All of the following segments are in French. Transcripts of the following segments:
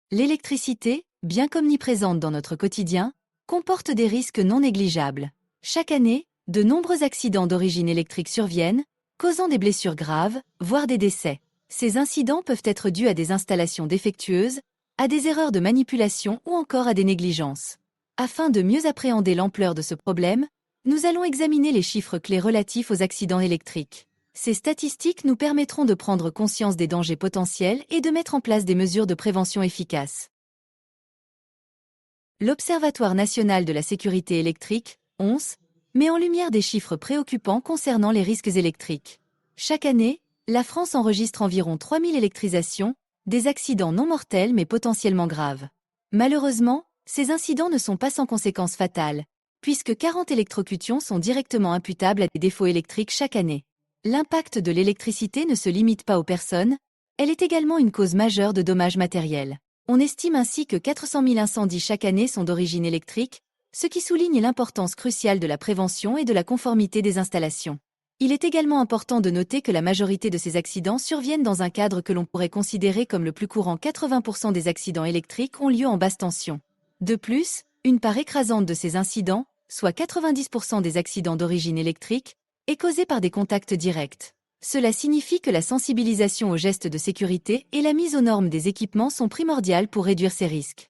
L'électricité, bien qu'omniprésente dans notre quotidien, comporte des risques non négligeables. Chaque année, de nombreux accidents d'origine électrique surviennent, causant des blessures graves, voire des décès. Ces incidents peuvent être dus à des installations défectueuses, à des erreurs de manipulation ou encore à des négligences. Afin de mieux appréhender l'ampleur de ce problème, nous allons examiner les chiffres clés relatifs aux accidents électriques. Ces statistiques nous permettront de prendre conscience des dangers potentiels et de mettre en place des mesures de prévention efficaces. L'Observatoire national de la sécurité électrique, ONS, met en lumière des chiffres préoccupants concernant les risques électriques. Chaque année, la France enregistre environ 3000 électrisations, des accidents non mortels mais potentiellement graves. Malheureusement, ces incidents ne sont pas sans conséquences fatales, puisque 40 électrocutions sont directement imputables à des défauts électriques chaque année. L'impact de l'électricité ne se limite pas aux personnes, elle est également une cause majeure de dommages matériels. On estime ainsi que 400 000 incendies chaque année sont d'origine électrique, ce qui souligne l'importance cruciale de la prévention et de la conformité des installations. Il est également important de noter que la majorité de ces accidents surviennent dans un cadre que l'on pourrait considérer comme le plus courant. 80% des accidents électriques ont lieu en basse tension. De plus, une part écrasante de ces incidents, soit 90% des accidents d'origine électrique, est causée par des contacts directs. Cela signifie que la sensibilisation aux gestes de sécurité et la mise aux normes des équipements sont primordiales pour réduire ces risques.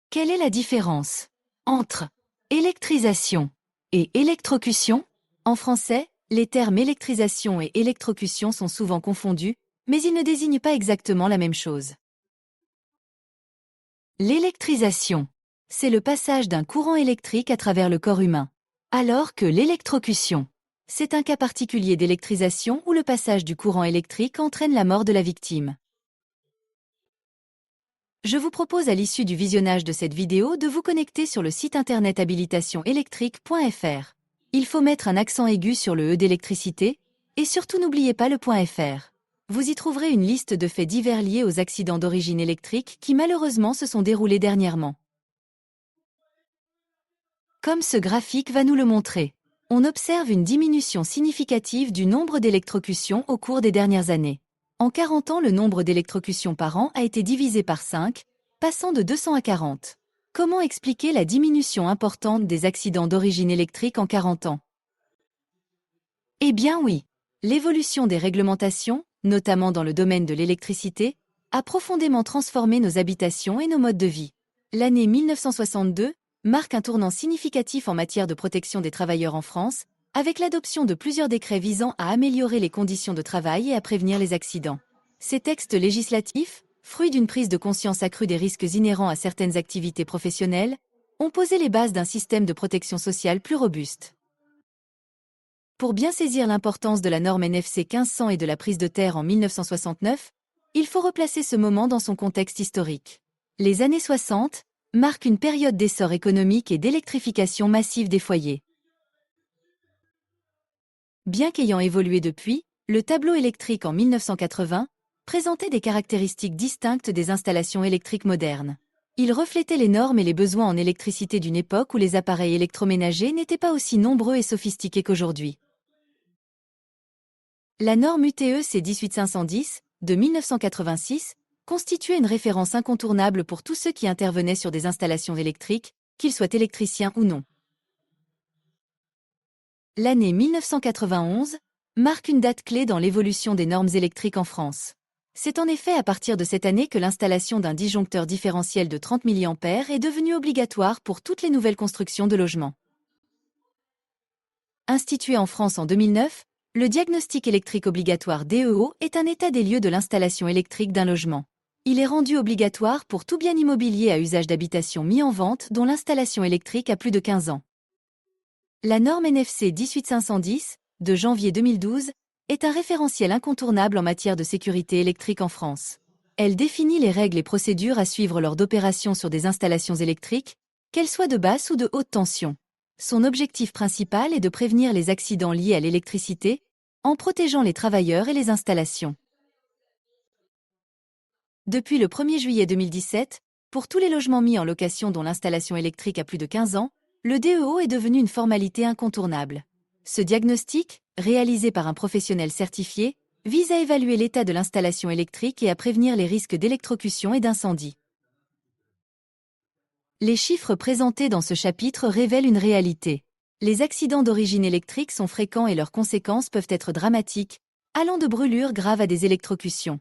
Quelle est la différence entre électrisation et électrocution? En français, les termes électrisation et électrocution sont souvent confondus, mais ils ne désignent pas exactement la même chose. L'électrisation, c'est le passage d'un courant électrique à travers le corps humain, alors que l'électrocution, c'est un cas particulier d'électrisation où le passage du courant électrique entraîne la mort de la victime. Je vous propose à l'issue du visionnage de cette vidéo de vous connecter sur le site internet habilitationélectrique.fr. Il faut mettre un accent aigu sur le E d'électricité, et surtout n'oubliez pas le .fr. Vous y trouverez une liste de faits divers liés aux accidents d'origine électrique qui malheureusement se sont déroulés dernièrement. Comme ce graphique va nous le montrer, on observe une diminution significative du nombre d'électrocutions au cours des dernières années. En 40 ans, le nombre d'électrocutions par an a été divisé par 5, passant de 200 à 40. Comment expliquer la diminution importante des accidents d'origine électrique en 40 ans? Eh bien oui, l'évolution des réglementations, notamment dans le domaine de l'électricité, a profondément transformé nos habitations et nos modes de vie. L'année 1962 marque un tournant significatif en matière de protection des travailleurs en France, avec l'adoption de plusieurs décrets visant à améliorer les conditions de travail et à prévenir les accidents. Ces textes législatifs, fruits d'une prise de conscience accrue des risques inhérents à certaines activités professionnelles, ont posé les bases d'un système de protection sociale plus robuste. Pour bien saisir l'importance de la norme NFC 1500 et de la prise de terre en 1969, il faut replacer ce moment dans son contexte historique. Les années 60 marquent une période d'essor économique et d'électrification massive des foyers. Bien qu'ayant évolué depuis, le tableau électrique en 1980 présentait des caractéristiques distinctes des installations électriques modernes. Il reflétait les normes et les besoins en électricité d'une époque où les appareils électroménagers n'étaient pas aussi nombreux et sophistiqués qu'aujourd'hui. La norme UTE-C 18510, de 1986, constituait une référence incontournable pour tous ceux qui intervenaient sur des installations électriques, qu'ils soient électriciens ou non. L'année 1991 marque une date clé dans l'évolution des normes électriques en France. C'est en effet à partir de cette année que l'installation d'un disjoncteur différentiel de 30 mA est devenue obligatoire pour toutes les nouvelles constructions de logements. Institué en France en 2009, le diagnostic électrique obligatoire DEO est un état des lieux de l'installation électrique d'un logement. Il est rendu obligatoire pour tout bien immobilier à usage d'habitation mis en vente dont l'installation électrique a plus de 15 ans. La norme NFC 18510, de janvier 2012, est un référentiel incontournable en matière de sécurité électrique en France. Elle définit les règles et procédures à suivre lors d'opérations sur des installations électriques, qu'elles soient de basse ou de haute tension. Son objectif principal est de prévenir les accidents liés à l'électricité, en protégeant les travailleurs et les installations. Depuis le 1er juillet 2017, pour tous les logements mis en location dont l'installation électrique a plus de 15 ans, le DEO est devenu une formalité incontournable. Ce diagnostic, réalisé par un professionnel certifié, vise à évaluer l'état de l'installation électrique et à prévenir les risques d'électrocution et d'incendie. Les chiffres présentés dans ce chapitre révèlent une réalité. Les accidents d'origine électrique sont fréquents et leurs conséquences peuvent être dramatiques, allant de brûlures graves à des électrocutions.